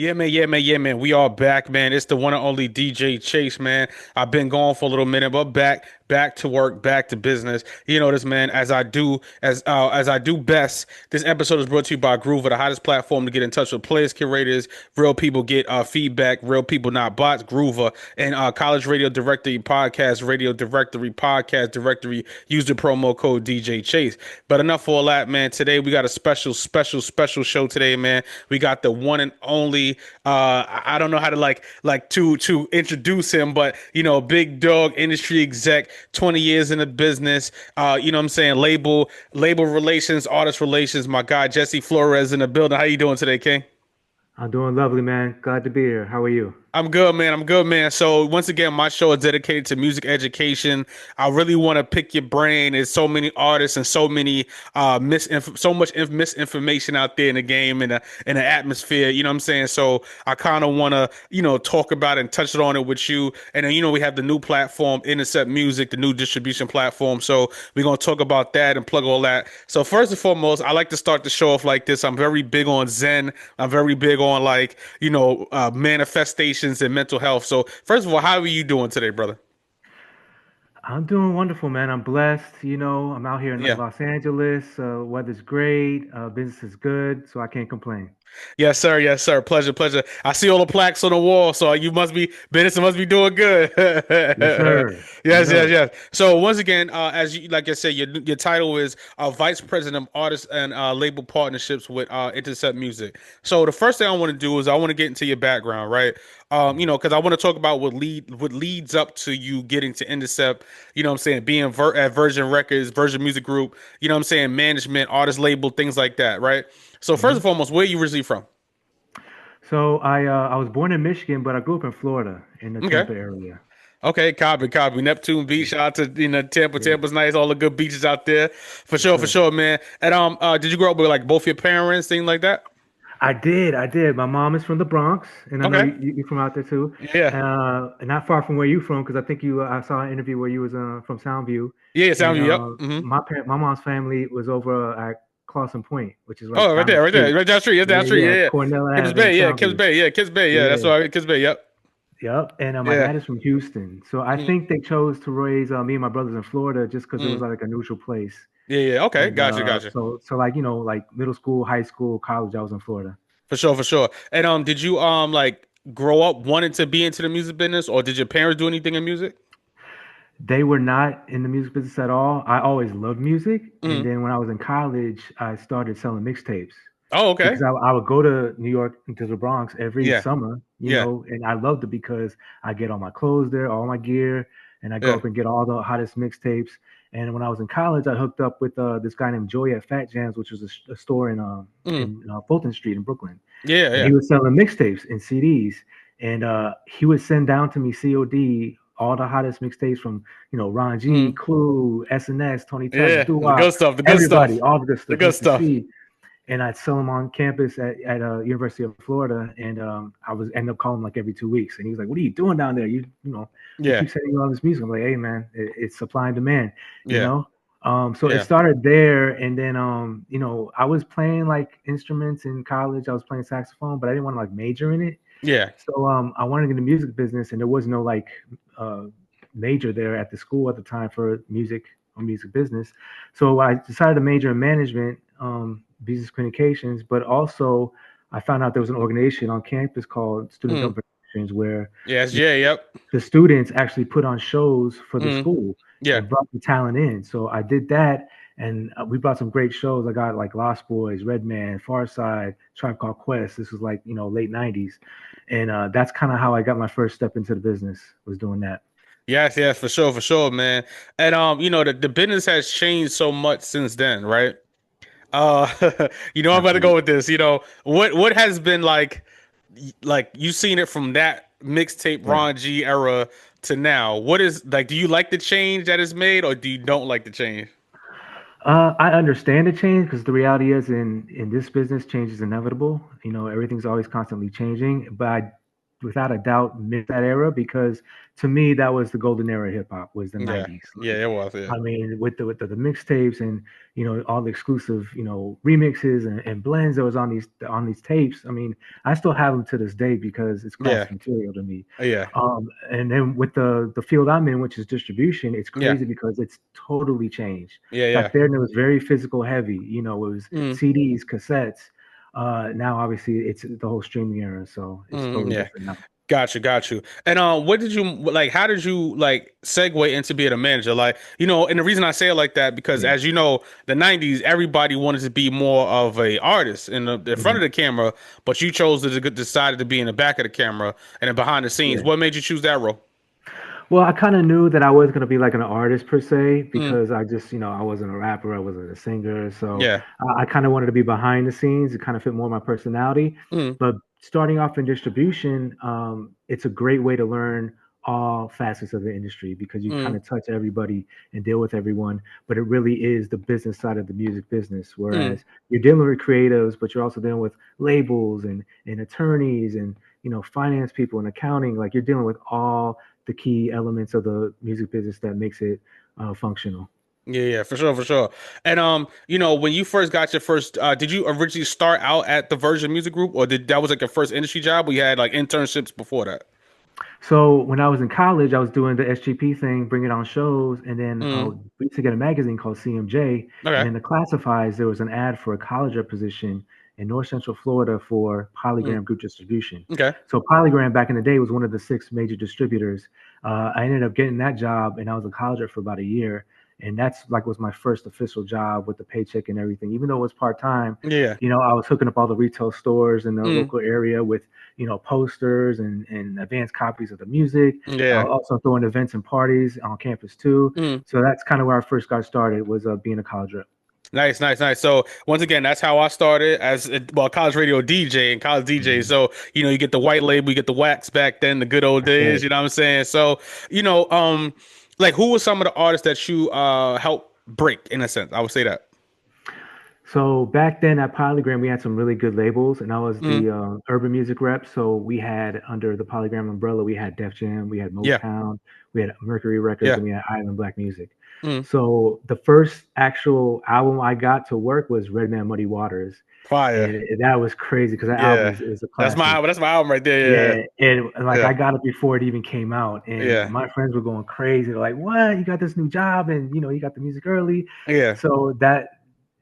Yeah, man. We are back, man. It's the one and only DJ Chase, man. I've been gone for a little minute, but back to work, back to business. You know this, man. As I do best. This episode is brought to you by Groover, the hottest platform to get in touch with players, curators, real people get feedback, real people, not bots. Groover and College Radio Directory. Use the promo code DJ Chase. But enough for all that, man. Today we got a special show today, man. We got the one and only. I don't know how to to introduce him, but big dog industry exec, 20 years in the business. You know what I'm saying? Label relations, artist relations. My guy Jesse Flores in the building. How you doing today, King? I'm doing lovely, man. Glad to be here. How are you? I'm good, man. I'm good, man. So once again, my show is dedicated to music education. I really want to pick your brain. There's so many artists and so many misinformation out there in the game and in the atmosphere. You know what I'm saying? So I kind of want to talk about it and touch on it with you. And then we have the new platform, Intercept Music, the new distribution platform. So we're gonna talk about that and plug all that. So first and foremost, I like to start the show off like this. I'm very big on Zen. I'm very big on manifestation and mental health. So first of all, how are you doing today, brother? I'm doing wonderful, man. I'm blessed. I'm out here in Yeah. Los Angeles. Weather's great. Business is good, so I can't complain. Yes, sir. Yes, sir. Pleasure. I see all the plaques on the wall, so you must be business must be doing good. Yes, sir. You Yes, know yes, it. yes. So once again, as you like I said, your title is Vice President of Artist and Label Partnerships with Intercept Music. So the first thing I want to do is I want to get into your background, right? Because I want to talk about what leads up to you getting to Intercept. You know what I'm saying? Being at Virgin Records, Virgin Music Group. You know what I'm saying? Management, artist label, things like that, right? So first and hmm foremost, where are you originally from? So I was born in Michigan, but I grew up in Florida in the Okay. Tampa area. Okay, copy. Neptune Beach. Yeah, Shout out to Tampa. yeah, Tampa's nice. All the good beaches out there. yes, For sir. sure, man. And did you grow up with like both your parents, things like that? I did. My mom is from the Bronx, and I know Okay. you're from out there too. Yeah. And not far from where you from, because I think I saw an interview where you was from Soundview, Yeah, and Soundview. Yep. my mom's family was over at Clawson Point, which is Oh, right down the street. right down the street. Yes, down the Yeah, street. yeah, Yeah. Cornell Kips Ave and Bay. Yeah, Kips Soundview. Bay. Yeah, Kips Bay. Yeah, that's Yeah, all right. Kips Bay. Yep. yep. And my Yeah. dad is from Houston, so I Mhm. think they chose to raise me and my brothers in Florida just because it was Mhm. like a neutral place. Yeah. Okay. And Gotcha. so like like middle school, high school, college, I was in Florida. For sure. And did you like grow up wanting to be into the music business, or did your parents do anything in music? They were not in the music business at all. I always loved music. And Mhm. then when I was in college, I started selling mixtapes Oh, okay. because I would go to New York into the Bronx every Yeah. summer, Yeah. and I loved it because I get all my clothes there, all my gear, and I go Yeah. up and get all the hottest mixtapes. And when I was in college, I hooked up with this guy named Joey at Fat Jams, which was a store Mhm. in Fulton Street in Brooklyn, and Yeah. he was selling mixtapes and CDs, and he would send down to me COD all the hottest mixtapes from Ron G, Mhm. Clue, SNS, Tony Tech, Yeah, Doo the Wop, good stuff, the good everybody, stuff, all the good the stuff, good Mr. stuff. C, and I'd sell them on campus at University of Florida, and I was end up calling him like every 2 weeks, and he was like, "What are you doing down there? You Yeah, keep sending me all this music." I'm like, "Hey man, it's supply and demand, you yeah, know." So it yeah, started there, and then I was playing like instruments in college. I was playing saxophone, but I didn't want to like major in it. yeah. So I wanted to get in the music business, and there was no like uh, major there at the school at the time for music or music business. So I decided to major in management, business communications, but also I found out there was an organization on campus called Student Mm. Government Relations where Yeah, SGA, yep. the students actually put on shows for the Mm. school Yeah. and brought the talent in. So I did that, and we brought some great shows. I got like Lost Boys, Redman, Far Side, Tribe Called Quest. This was like late '90s, and that's kind of how I got my first step into the business. Was doing that. Yes, for sure, man. And the business has changed so much since then, right? Uh I'm about to go Absolutely. with this. What has been like you seen it from that mixtape Right. Ron G era to now. What is like do you like the change that is made or do you don't like the change? I understand the change because the reality is in this business, change is inevitable. Everything's always constantly changing. But without a doubt miss that era because to me that was the golden era of hip hop was the Yeah. 90s. Yeah, it was. Yeah. I mean, with the mixtapes and all the exclusive remixes and blends that was on these tapes. I mean, I still have them to this day because it's Yeah. classic material to me. Yeah. And then with the field I'm in, which is distribution, it's Yeah. crazy because it's totally changed. Yeah. Yeah. Back then, it was very physical heavy. It was Mm, CDs, cassettes. Now, obviously, it's the whole streaming era, so it's totally yeah. different now. Got you. And what did you like? How did you like segue into being a manager? Like, and the reason I say it like that because Yeah. as you know, the '90s, everybody wanted to be more of a artist in front of Mhm. the camera, but you chose to decided to be in the back of the camera and then behind the scenes. Yeah. What made you choose that role? Well, I kind of knew that I wasn't going to be like an artist per se Mm, because I just, I wasn't a rapper, I wasn't a singer. So yeah. I kind of wanted to be behind the scenes. It kind of fit more my personality. Mm, But starting off in distribution, it's a great way to learn all facets of the industry because you kind mm, of touch everybody and deal with everyone. But it really is the business side of the music business. mm. Whereas you're dealing with creatives, but you're also dealing with labels and attorneys and finance people and accounting. Like you're dealing with all the key elements of the music business that makes it functional. Yeah, yeah, for sure, for sure. And when you first got your first, did you originally start out at the Virgin Music Group, or did that was like your first industry job? We had like internships before that. So when I was in college, I was doing the SGP thing, bringing on shows, and then Mm, we used to get a magazine called CMJ, and okay. in the classifieds there was an ad for a college rep position in North Central Florida for Mm, Polygram Group Distribution. okay. So Polygram back in the day was one of the six major distributors. I ended up getting that job, and I was a college rep for about a year, and that's like was my first official job with the paycheck and everything. Even though it was part time, Yeah. I was hooking up all the retail stores in the Mm, local area with posters and advanced copies of the music. yeah. Also throwing events and parties on campus too. Mm. So that's kind of where I first got started was being a college rep. Nice, nice, nice. So once again, that's how I started as well, college radio DJ and college DJ. Mhm. So you get the white label, you get the wax back then, the good old That's days. right. You know what I'm saying? So like who were some of the artists that you helped break in a sense? I would say that. So back then at Polygram, we had some really good labels, and I was Mm, the urban music rep. So we had under the Polygram umbrella, we had Def Jam, we had yeah, Motown, we had Mercury Records, yeah. and we had Island Black Music. Mm, So the first actual album I got to work was Redman Muddy Waters, fire. and that was crazy because that album Yeah. is a That's classic. my album right there. Yeah, and like Yeah. I got it before it even came out, and Yeah. my friends were going crazy. They're like, "What? You got this new job, and you got the music early." Yeah. So that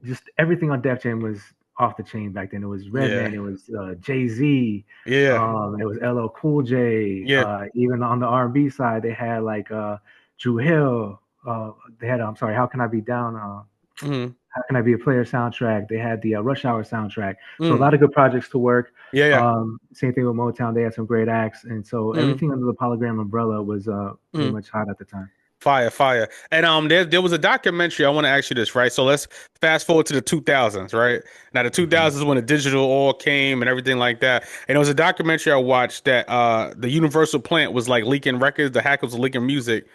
just everything on Def Jam was off the chain back then. It was Yeah. Redman, it was Jay Z, Yeah. it was LL Cool J. Yeah. Even on the R&B side, they had like Drew Hill. They had I'm sorry, How Can I Be Down? Mm, How Can I Be a Player soundtrack. They had the Rush Hour soundtrack. So a mm, lot of good projects to work. yeah, yeah. Same thing with Motown. They had some great acts. And so Mm, everything under the Polygram umbrella was pretty mm. much hot at the time. Fire, fire. And there was a documentary. I want to ask you this, right? So let's fast forward to the 2000s, right? Now the Mhm. 2000s when the digital all came and everything like that. And it was a documentary I watched that the Universal plant was like leaking records, the hackers were leaking music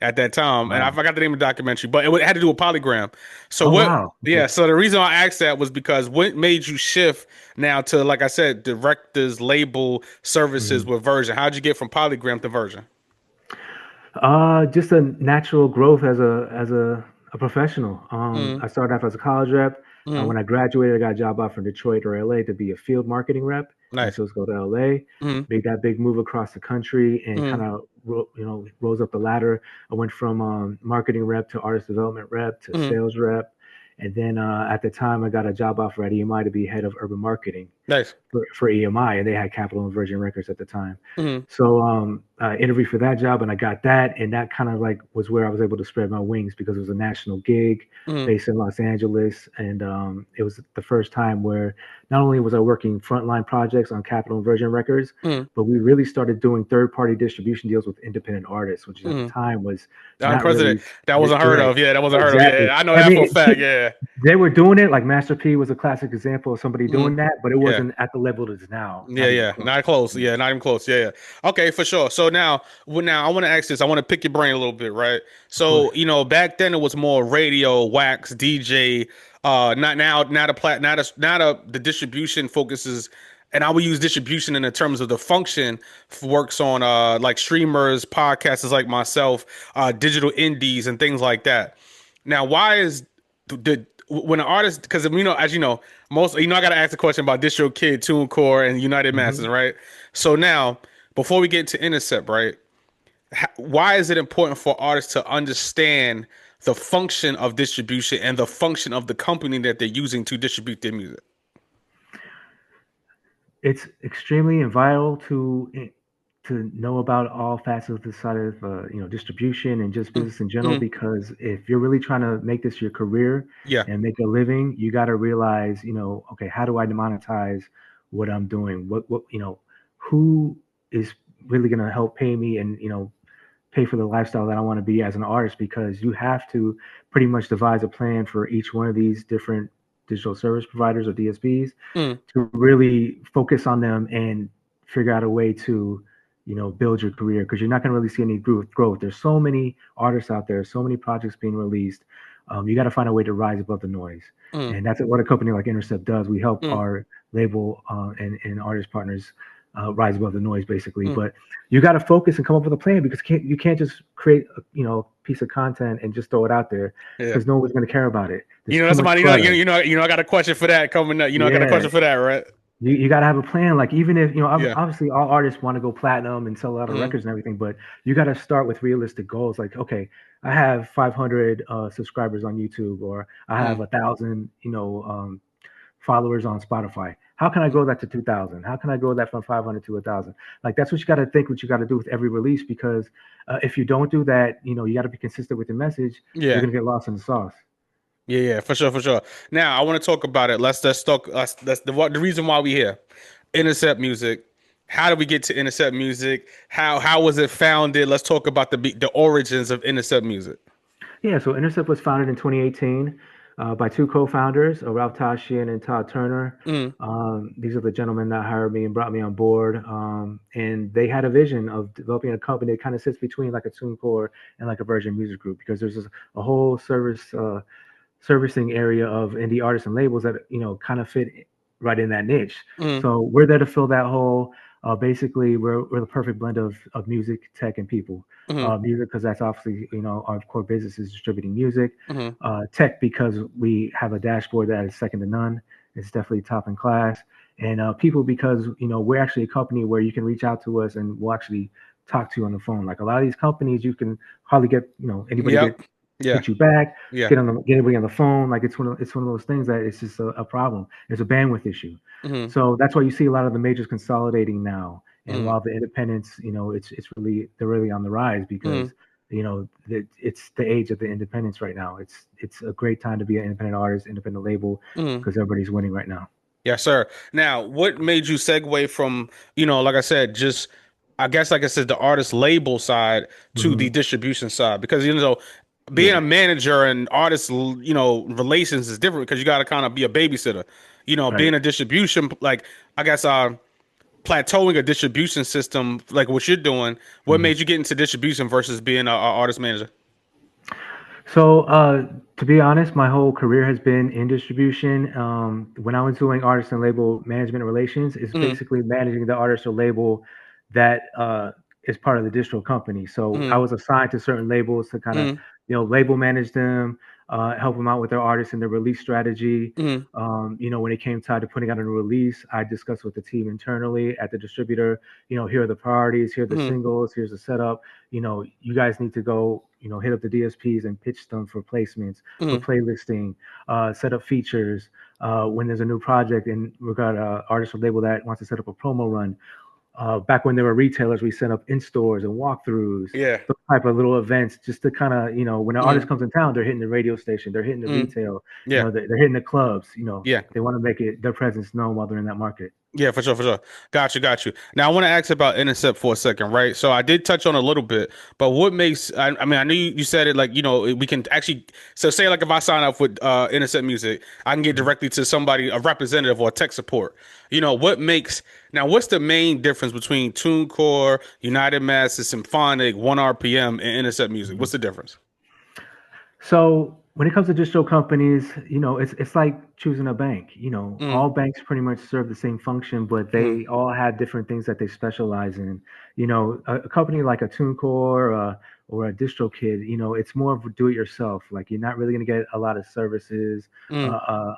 at that time. And I Wow. forgot the name of the documentary, but had to do with Polygram. So Oh, what wow. yeah, Okay. so the reason I asked that was because what made you shift now to, like I said, directors, label services Mhm. with Version? How'd you get from Polygram to Version? Just a natural growth as a professional. Mm, I started off as a college rep. mm, When I graduated, I got a job out from Detroit or LA to be a field marketing rep, and nice. so let's go to LA. Mm, Made that big move across the country and kind mm, of rose up the ladder. I went from marketing rep to artist development rep to mm. sales rep, and then at the time I got a job offer at EMI to be head of urban marketing Nice. for EMI, and they had Capital and Virgin Records at the time. Mm, So I interviewed for that job, and I got that, and that kind of like was where I was able to spread my wings because it was a national gig mm, based in Los Angeles, and it was the first time where not only was I working frontline projects on Capital and Virgin Records, mm, but we really started doing third-party distribution deals with independent artists, which at the mm. time was not Unprecedented. really That wasn't heard right. of. Yeah, that wasn't heard of. Exactly. Yeah, I know I that for a mean, fact. Yeah. they were doing it like Master P was a classic example of somebody Mm, doing that, but it yeah. wasn't at the level it is now. Yeah, Not even yeah, close. not close. Yeah. Yeah, not even close. Yeah, yeah. Okay, for sure. So now, I want to ask this. I want to pick your brain a little bit, right? Of course. So back then it was more radio, wax, DJ. Not now. Not a plat. Not a. Not a. The distribution focuses and I would use distribution in the terms of the function works on like streamers, podcasters like myself, digital indies, and things like that. Now, why is the when an artist, because as you know, most I got to ask the question about Distro Kid, TuneCore, and United Masters, Hmm. right? So now, before we get into Intercept, right? Why is it important for artists to understand the function of distribution and the function of the company that they're using to distribute their music? It's extremely vital to know about all facets of the side of distribution and just Mm, business in general. mm, Because if you're really trying to make this your career yeah. and make a living, you got to realize, okay, how do I monetize what I'm doing? What who is really going to help pay me and pay for the lifestyle that I want to be as an artist? Because you have to pretty much devise a plan for each one of these different digital service providers or DSPs Mm, to really focus on them and figure out a way to build your career, because you're not going to really see any growth. There's so many artists out there, so many projects being released. You got to find a way to rise above the noise, mm, and that's what a company like Intercept does. We help mm, our label and artist partners rise above the noise, basically. mm. But you got to focus and come up with a plan, because you can't just create a piece of content and just throw it out there, Yeah. because no one's going to care about it. There's too That's much somebody, clutter. I got a question for that coming up. I got a Yeah, question for that, right? you got to have a plan. Like, even if Yeah. obviously all artists want to go platinum and sell a lot of Mm, records and everything, but you got to start with realistic goals. Like, okay, I have 500 subscribers on YouTube, or I have mm, 1,000 followers on Spotify. How can I mm. grow that to 2,000? How can I grow that from 500 to 1,000? Like, that's what you got to think, what you got to do with every release, because if you don't do that, you got to be consistent with your message. You're Yeah. gonna get lost in the sauce. Yeah, yeah, for sure, for sure. Now I want to talk about it. Let's talk. That's the reason why we here. Intercept Music. How did we get to Intercept Music? How was it founded? Let's talk about the origins of Intercept Music. Yeah, so Intercept was founded in 2018 by two co-founders, Ralph Tashian and Todd Turner. Mm, These are the gentlemen that hired me and brought me on board. And they had a vision of developing a company that kind of sits between like a TuneCore and like a Virgin Music Group, because there's a whole servicing area of indie artists and labels that kind of fit right in that niche. mm, So we're there to fill that hole. Basically, we're the perfect blend of music, tech, and people. mm, Music, because that's obviously our core business is distributing music. mm, Tech, because we have a dashboard that is second to none. It's definitely top in class. And people, because we're actually a company where you can reach out to us and we'll actually talk to you on the phone. Like, a lot of these companies, you can hardly get anybody to yep. Yeah. hit you back, Yeah. get everybody on the phone. Like, it's one of those things that it's just a problem. It's a bandwidth issue. Mm, So that's why you see a lot of the majors consolidating now. And mm, while the independents, they're really on the rise, mm, because it's the age of the independents right now. It's a great time to be an independent artist, independent label, mm. because everybody's winning right now. Yes, sir. Now, what made you segue from, like I said, just I guess like I said, the artist label side to the Hmm. distribution side? Because being Yeah. a manager and artist, relations is different because you got to kind of be a babysitter. Right. Being a distribution, like I guess plateauing a distribution system like what you're doing. What Mhm. made you get into distribution versus being a artist manager? So, to be honest, my whole career has been in distribution. When I was doing artist and label management relations, it's Mm, basically managing the artist or label that is part of the distro company. So I mm, was assigned to certain labels to kind of, mm, label manage them, help them out with their artists and their release strategy. mm, When it came time to putting out a new release, I discussed with the team internally at the distributor, here are the priorities, here are the mm, singles, here's the setup. You guys need to go, hit up the DSPs and pitch them for placements, for mm. playlisting, set up features. When there's a new project and we've got an artist or label that wants to set up a promo run, back when there were retailers, we set up in stores and walkthroughs, Yeah. those type of little events, just to kind of, when an artist Mm, comes in town, they're hitting the radio station, they're hitting the mm. retail, Yeah. they're hitting the clubs, Yeah. they want to make their presence known while they're in that market. Yeah, for sure, for sure. Got you, got you. Now I want to ask about Intercept for a second, right? So I did touch on it a little bit, but what makes I mean I knew you said it like, we can actually so say like if I sign up with Intercept Music, I can get Mhm. directly to somebody, a representative or tech support. What makes now what's the main difference between TuneCore, United Masters, Symphonic, 1 RPM, and Intercept Music? Mhm. What's the difference? So When it comes to distro companies, it's like choosing a bank. Mm, All banks pretty much serve the same function, but mm, they all have different things that they specialize in. A company like a TuneCore or a DistroKid, it's more of a do-it-yourself. Like you're not really going to get a lot of services, mm,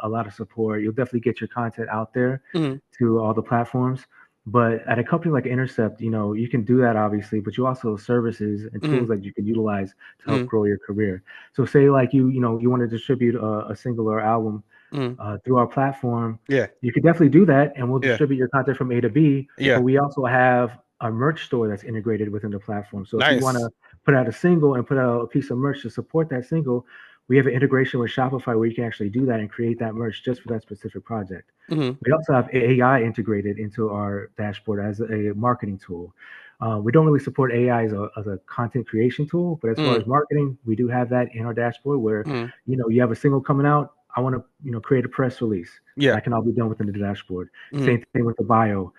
a lot of support. You'll definitely get your content out there mm, to all the platforms. But at a company like Intercept, you can do that obviously, but you also have services and tools mm, that you can utilize to help mm, grow your career. So say like you want to distribute a single or album mm. through our platform, Yeah, you could definitely do that, and we'll yeah, distribute your content from A to B. But yeah. we also have a merch store that's integrated within the platform. So if you want Nice. to put out a single and put out a piece of merch to support that single, we have an integration with Shopify where you can actually do that and create that merch just for that specific project. Mm, We also have AI integrated into our dashboard as a marketing tool. We don't really support AI as a content creation tool, but as far mm, as marketing, we do have that in our dashboard where mm. you have a single coming out. I want to create a press release. Yeah. That can all be done within the dashboard. Mm. Same thing with the bio.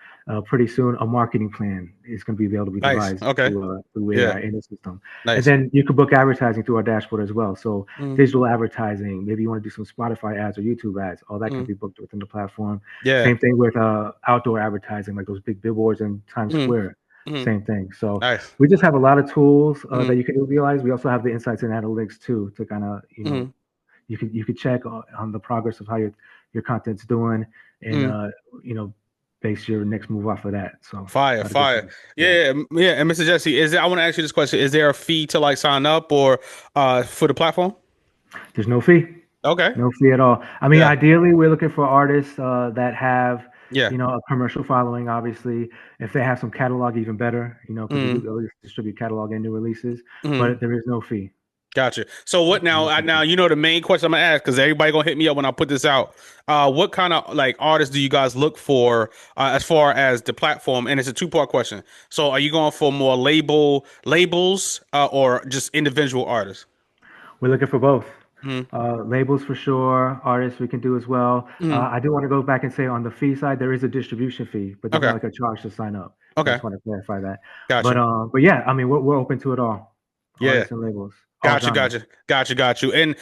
Pretty soon, a marketing plan is going to be able to be Nice. devised Okay. through Yeah. AI in the system. And Nice. then you can book advertising through our dashboard as well. So Mm, digital advertising, maybe you want to do some Spotify ads or YouTube ads, all that can mm. be booked within the platform. Yeah. Same thing with outdoor advertising, like those big billboards in Times Mm, Square. mm. Same thing. So Nice. we just have a lot of tools that Mm, you can utilize. We also have the insights and analytics too to kind of mm, you could check on the progress of how your content's doing and mm. you know base your next move off of that. So Fire, a lot of good fire. things. Yeah, Yeah, yeah. And Mr. Jesse, is there, I want to ask you this question. Is there a fee to like sign up or for the platform? there's no fee. Okay. No fee at all. I mean, Yeah. ideally, we're looking for artists that have, Yeah. a commercial following. Obviously, if they have some catalog, even better. Because we Mm, do always distribute catalog and new releases, mm. but there is no fee. Gotcha. So what now? No fee. Now the main question I'm gonna ask because everybody gonna hit me up when I put this out. What kind of like artists do you guys look for as far as the platform? And it's a two-part question. So are you going for more labels or just individual artists? We're looking for both. Mm, Labels for sure, artists we can do as well. mm. I do want to go back and say on the fee side, there is a distribution fee, but there's not Okay. like a charge to sign up. So I Okay. just want to clarify that. But Gotcha. but yeah, I mean we're open to it all, Yeah. artists and labels, all Gotcha, genres. gotcha, gotcha, got you. And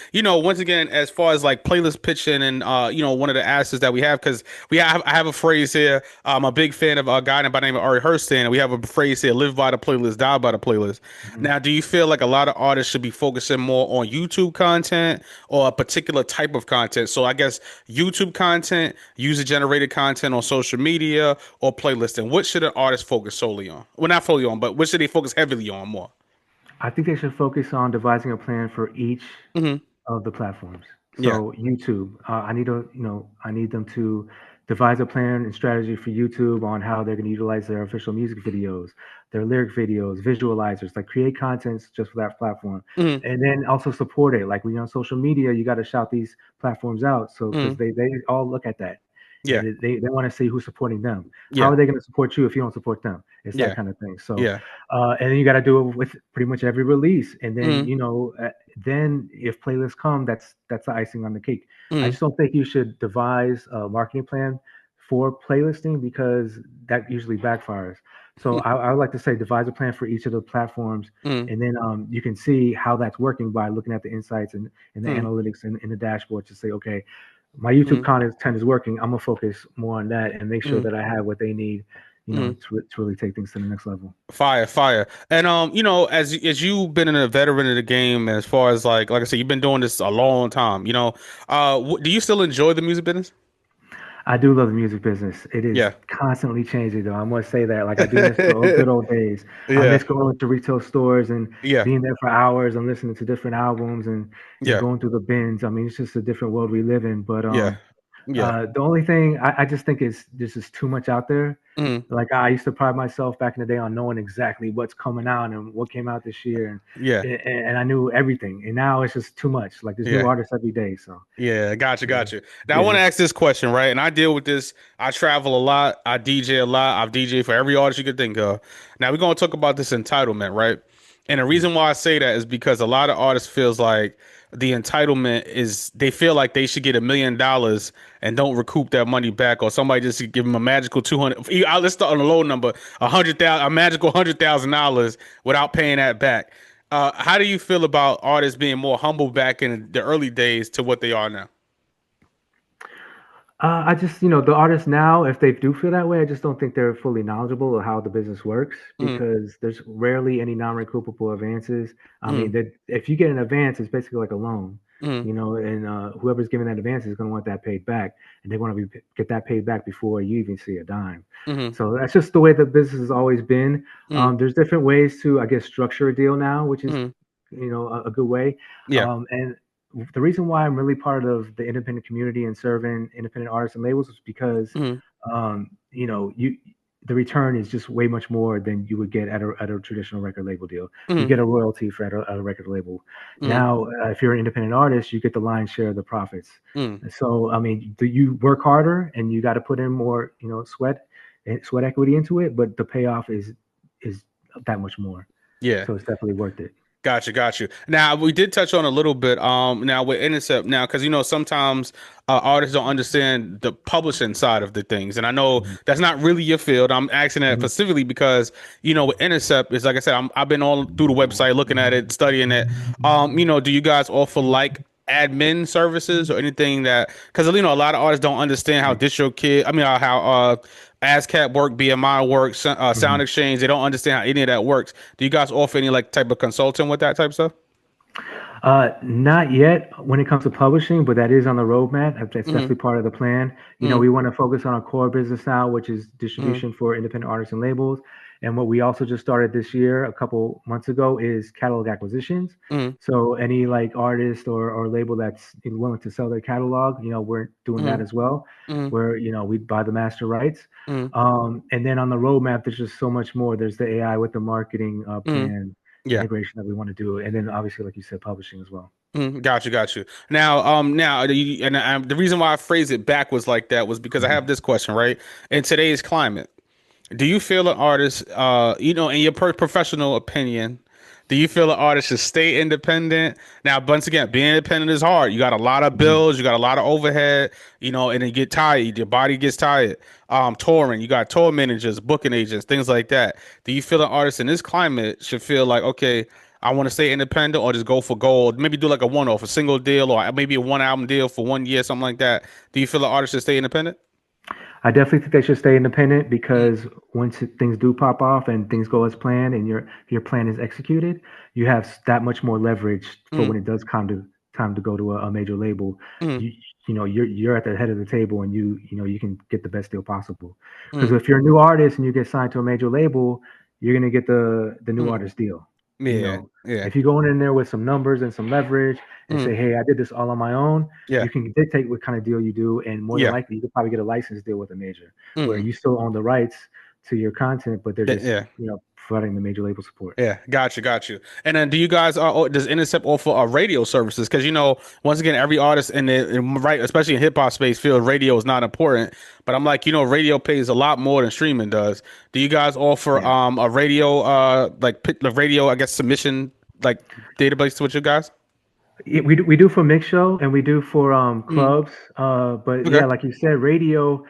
once again, as far as like playlist pitching and one of the assets that we have, because I have a phrase here. I'm a big fan of a guy by the name of Ari Hurston, and we have a phrase here: "Live by the playlist, die by the playlist." Mhm. Now, do you feel like a lot of artists should be focusing more on YouTube content or a particular type of content? So I guess YouTube content, user generated content on social media, or playlisting. What should an artist focus solely on? Well, not fully on, but what should they focus heavily on more? I think they should focus on devising a plan for each Hmm. of the platforms. Yeah. So YouTube, I need them to devise a plan and strategy for YouTube on how they're going to utilize their official music videos, their lyric videos, visualizers, like create contents just for that platform, Hmm. and then also support it. Like when you're on social media, you got to shout these platforms out. So because Hmm. they all look at that. Yeah. And they want to see who's supporting them. How Yeah. are they going to support you if you don't support them? It's that Yeah. kind of thing. So Yeah. and then you got to do it with pretty much every release. And then Mm, then if playlists come, that's the icing on the cake. I mm, just don't think you should devise a marketing plan for playlisting because that usually backfires. So I would like to say devise a plan for each of the platforms, mm, and then you can see how that's working by looking at the insights and the mm, analytics in the dashboard to say, okay, my YouTube mm, content is working. I'm gonna focus more on that and make sure mm, that I have what they need, mm. to really take things to the next level. Fire, fire. And as you've been a veteran of the game, as far as like I said, you've been doing this a long time. Do you still enjoy the music business? I do love the music business. It is Yeah. constantly changing, though. I must say that. Like, I do miss the good old days. I Yeah. miss going to retail stores and Yeah. being there for hours and listening to different albums and Yeah. going through the bins. I mean, it's just a different world we live in. But Yeah. Yeah. the only thing I just think is there's just too much out there. Mm, Like I used to pride myself back in the day on knowing exactly what's coming out and what came out this year, yeah. and I knew everything. And now it's just too much. Like there's new Yeah. artists every day. So Yeah, gotcha, yeah, gotcha. Now I want yeah. to ask this question, right? And I deal with this. I travel a lot. I DJ a lot. I've DJ for every artist you could think of. Now we're gonna talk about this entitlement, right? And the reason why I say that is because a lot of artists feels like the entitlement is they feel like they should get $1 million and don't recoup that money back, or somebody just give them a magical 200. Let's start on a low number, 100,000, a magical $100,000 without paying that back. How do you feel about artists being more humble back in the early days to what they are now? I just, the artists now, if they do feel that way, I just don't think they're fully knowledgeable of how the business works Mm, because there's rarely any non-recoupable advances. I mm, mean, that if you get an advance, it's basically like a loan, mm, and whoever's giving that advance is going to want that paid back, and they want to get that paid back before you even see a dime. mm, So that's just the way the business has always been. mm, There's different ways to, I guess, structure a deal now, which is, mm. a good way. Yeah. And the reason why I'm really part of the independent community and serving independent artists and labels is because, Mm, you the return is just way much more than you would get at a traditional record label deal. You mm, get a royalty for at a record label. mm, Now, if you're an independent artist, you get the lion's share of the profits. mm. And so, I mean, do you work harder and you got to put in more, sweat equity into it, but the payoff is that much more. Yeah. So it's definitely worth it. Gotcha, got you. Now we did touch on a little bit. Now with Intercept, now because sometimes artists don't understand the publishing side of the things, and I know Mhm. that's not really your field. I'm asking that Mhm. specifically because with Intercept is like I said, I've been all through the website, looking at it, studying it. Do you guys offer like admin services or anything that because a lot of artists don't understand how DistroKid, I mean how ASCAP work, BMI work, Sound Mhm. Exchange. They don't understand how any of that works. Do you guys offer any like type of consulting with that type of stuff? Not yet when it comes to publishing, but that is on the roadmap. That's Mm-hmm. definitely part of the plan. Mm-hmm. We want to focus on our core business now, which is Mm-hmm. distribution for independent artists and labels. And what we also just started this year, a couple months ago, is catalog acquisitions. Mm-hmm. So any like artist or label that's willing to sell their catalog, we're doing that as well, Mm-hmm. where we buy the master rights. Mm-hmm. And then on the roadmap, there's just so much more. There's the AI with the marketing Mm-hmm. plan Yeah. integration that we want to do, and then obviously, like you said, publishing as well. Got you, got you. Now, the reason why I phrased it backwards like that was because I have Mhm. this question, right? In today's climate, do you feel an artist, in your professional opinion, do you feel an artist should stay independent? Now, once again, being independent is hard. You got a lot of Mhm. bills, you got a lot of overhead, and then you get tired. Your body gets tired. Touring, you got tour managers, booking agents, things like that. Do you feel an artist in this climate should feel like, okay, I want to stay independent or just go for gold? Maybe do like a one-off, a single deal, or maybe a one-album deal for 1 year, something like that. Do you feel an artist should stay independent? I definitely think they should stay independent because once things do pop off and things go as planned and your plan is executed, you have that much more leverage for Mm, when it does time to go to a major label. mm, You you're at the head of the table and you can get the best deal possible. Because mm, if you're a new artist and you get signed to a major label, you're gonna get the new mm. artist deal. You Yeah, know, yeah. if you go in there with some numbers and some leverage and Mm, say, "Hey, I did this all on my own," yeah, you can dictate what kind of deal you do, and more than yeah. likely, you could probably get a license deal with a major, where Mm, you still own the rights to your content, but they're just yeah. providing the major label support. Yeah, got you, got you. And then, do you guys does Intercept offer radio services? Because once again, every artist right, especially in hip hop space, feels radio is not important. But I'm like, radio pays a lot more than streaming does. Do you guys offer Yeah. a radio the radio, I guess, submission like database with you guys? We do for mix show and we do for Mm, clubs. But okay. yeah, like you said, radio.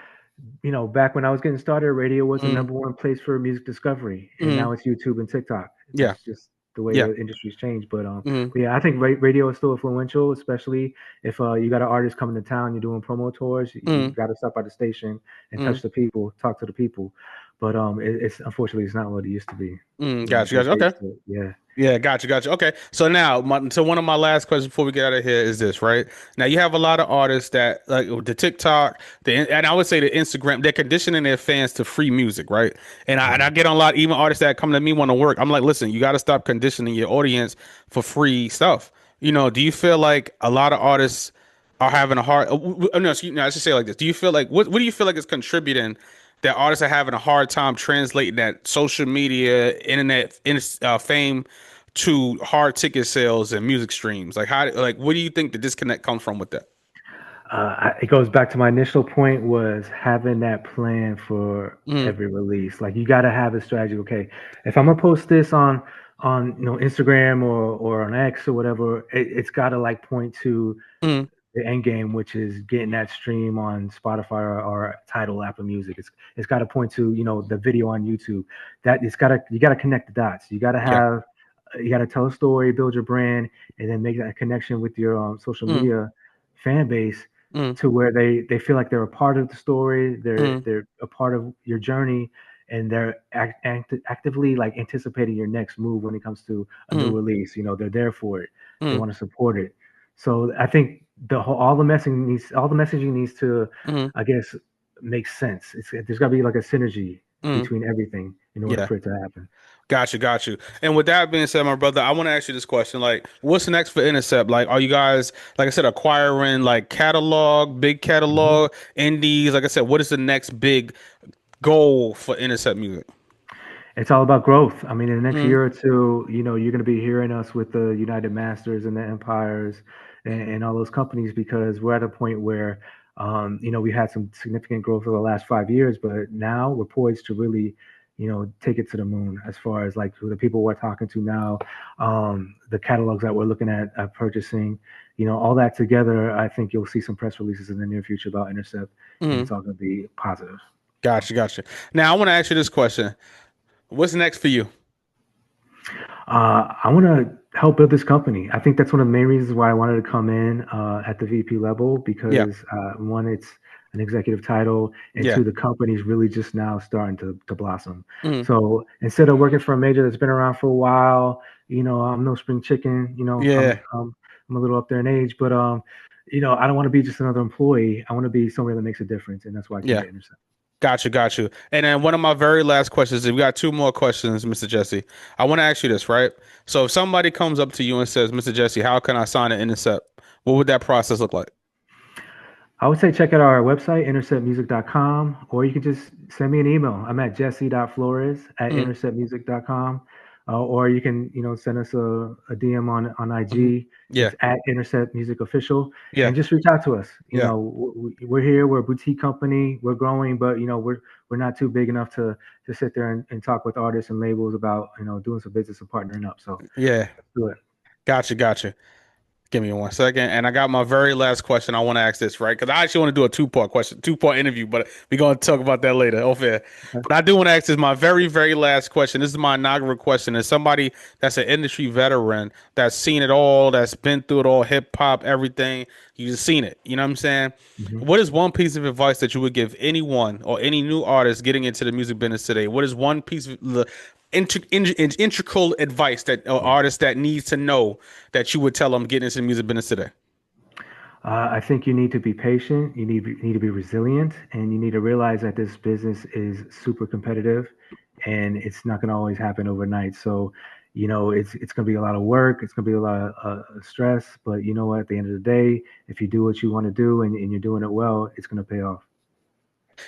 Back when I was getting started, radio was the Mm, number one place for music discovery, and mm, now it's YouTube and TikTok. yeah, That's just the way yeah. the industry's changed. But Mm, yeah, I think radio is still influential, especially if you got an artist coming to town, you're doing promo tours. You mm, got to stop by the station and mm, touch the people, talk to the people. But it's unfortunately it's not what it used to be. Gotcha, Those gotcha. days, Okay. yeah. Yeah, gotcha, gotcha. Okay, so now, so one of my last questions before we get out of here is this, right? Now you have a lot of artists that like the TikTok, and I would say the Instagram, they're conditioning their fans to free music, right? And I Mhm. get on a lot, even artists that come to me want to work. I'm like, listen, you got to stop conditioning your audience for free stuff. Do you feel like a lot of artists are having a hard? No, excuse me, I should say it like this. Do you feel like what do you feel like is contributing that artists are having a hard time translating that social media, internet, fame to hard ticket sales and music streams? Like what do you think the disconnect comes from with that? It goes back to my initial point was having that plan for Mm, every release. Like you got to have a strategy. Okay, if I'm gonna post this on Instagram or on X or whatever, it's got to like point to mm, the end game, which is getting that stream on Spotify or Tidal, Apple Music. It's got to point to the video on YouTube. That it's got to you got to connect the dots. You got to yeah. have you got to tell a story, build your brand, and then make that connection with your social Mm, media fan base mm, to where they feel like they're a part of the story, mm, they're a part of your journey, and they're actively like anticipating your next move when it comes to a new mm, release. They're there for it. They mm, want to support it. So I think all the messaging needs to, mm, I guess, make sense. There's got to be like a synergy mm. between everything in order Yeah. for it to happen. Got you. And with that being said, my brother, I want to ask you this question. Like, what's next for Intercept? Like, are you guys, like I said, acquiring like catalog, big Mhm. catalog, indies? Like I said, what is the next big goal for Intercept Music? It's all about growth. I mean, in the next Mm, year or two, you're going to be hearing us with the United Masters and the Empires and all those companies because we're at a point where, we had some significant growth over the last 5 years, but now we're poised to really, take it to the moon as far as like who the people we're talking to now, the catalogs that we're looking at purchasing, all that together. I think you'll see some press releases in the near future about Intercept, and mm. it's all going to be positive. Gotcha. Now, I want to ask you this question. What's next for you? I want to help build this company. I think that's one of the main reasons why I wanted to come in at the VP level Yeah. because one, it's an executive title, and Yeah. two, the company's really just now starting to blossom. Mm, So instead of working for a major that's been around for a while, I'm no spring chicken. yeah. I'm a little up there in age, but I don't want to be just another employee. I want to be somebody that makes a difference, and that's why I came Yeah. to Intercept. Got you. And then one of my very last questions, we got two more questions, Mr. Jesse. I want to ask you this, right? So if somebody comes up to you and says, Mr. Jesse, how can I sign an Intercept? What would that process look like? I would say check out our website, interceptmusic.com, or you can just send me an email. I'm at jesse.flores at Mm, interceptmusic.com. Or you can, send us a DM on mhm. IG. Yeah. It's at Intercept Music Official, Yeah. and just reach out to us. Yeah. We're here. We're a boutique company. We're growing, but we're not too big enough to sit there and talk with artists and labels about doing some business and partnering up. So Yeah. let's do it. Got you. Give me 1 second. And I got my very last question. I want to ask this, right? Because I actually want to do a two-part question, two-part interview, but we're going to talk about that later. Oh, fair. Okay. But I do want to ask this, my very, very last question. This is my inaugural question. As somebody that's an industry veteran, that's seen it all, that's been through it all, hip hop, everything, you've seen it. You know what I'm saying? Mhm. What is one piece of advice that you would give anyone or any new artist getting into the music business today? What is one piece of the integral advice that an Yeah. artist that needs to know that you would tell them getting into the music business today? I think you need to be patient. You need to be resilient, and you need to realize that this business is super competitive, and it's not going to always happen overnight. So, it's going to be a lot of work. It's going to be a lot of stress. But you know what? At the end of the day, if you do what you want to do and you're doing it well, it's going to pay off.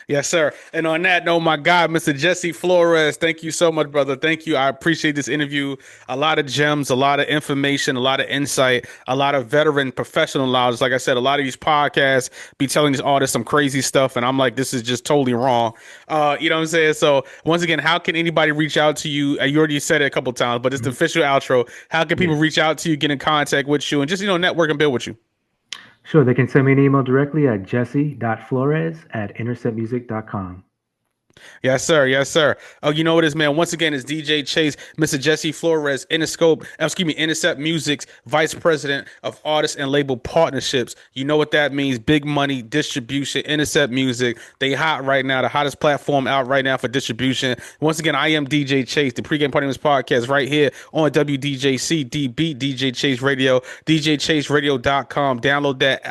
Yes, sir. And on that note, my God, Mr. Jesse Flores, thank you so much, brother. Thank you. I appreciate this interview. A lot of gems, a lot of information, a lot of insight, a lot of veteran professional knowledge. Like I said, a lot of these podcasts be telling these artists some crazy stuff, and I'm like, this is just totally wrong. You know what I'm saying? So once again, how can anybody reach out to you? You already said it a couple times, but it's the Mhm. official outro. How can Yeah. people reach out to you, get in contact with you, and just network and build with you? Sure. They can send me an email directly at jesse.flores@interceptmusic.com. Yes, sir. Yes, sir. Oh, you know what it is, man. Once again, it's DJ Chase, Mr. Jesse Flores, Intercept Music's Vice President of Artist and Label Partnerships. You know what that means. Big money distribution, Intercept Music. They hot right now, the hottest platform out right now for distribution. Once again, I am DJ Chase, the pregame party of this podcast right here on WDJC, DB, DJ Chase Radio, DJChaseRadio.com. Download that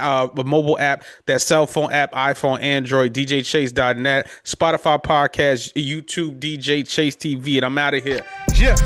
mobile app, that cell phone app, iPhone, Android, DJChase.net, Spotify podcast, YouTube, DJ Chase TV, and I'm out of here. Yeah.